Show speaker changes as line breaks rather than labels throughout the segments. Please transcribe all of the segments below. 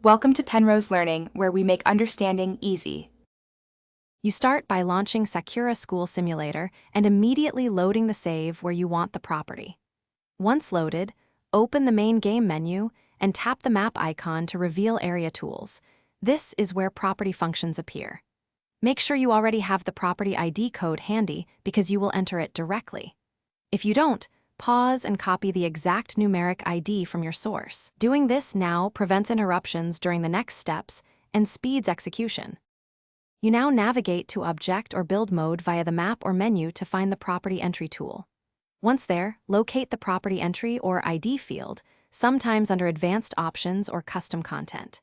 Welcome to Penrose Learning, where we make understanding easy.
You start by launching Sakura School Simulator and immediately loading the save where you want the property. Once loaded, open the main game menu and tap the map icon to reveal area tools. This is where property functions appear. Make sure you already have the property ID code handy because you will enter it directly. If you don't, pause and copy the exact numeric ID from your source. Doing this now prevents interruptions during the next steps and speeds execution. You now navigate to Object or Build mode via the map or menu to find the Property Entry tool. Once there, locate the Property Entry or ID field, sometimes under Advanced Options or Custom Content.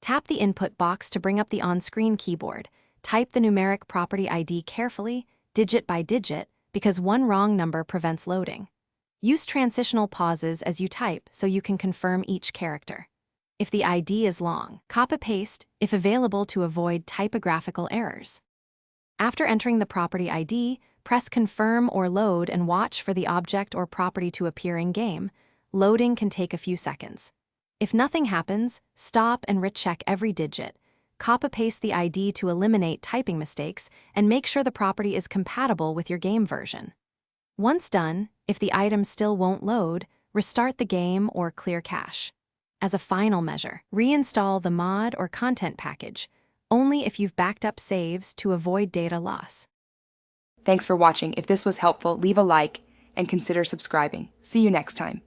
Tap the input box to bring up the on-screen keyboard. Type the numeric property ID carefully, digit by digit, because one wrong number prevents loading. Use transitional pauses as you type so you can confirm each character. If the ID is long, copy-paste if available to avoid typographical errors. After entering the property ID, press Confirm or Load and watch for the object or property to appear in-game. Loading can take a few seconds. If nothing happens, stop and recheck every digit. Copy-paste the ID to eliminate typing mistakes and make sure the property is compatible with your game version. Once done, if the item still won't load, restart the game or clear cache. As a final measure, reinstall the mod or content package, only if you've backed up saves to avoid data loss.
Thanks for watching. If this was helpful, leave a like and consider subscribing. See you next time.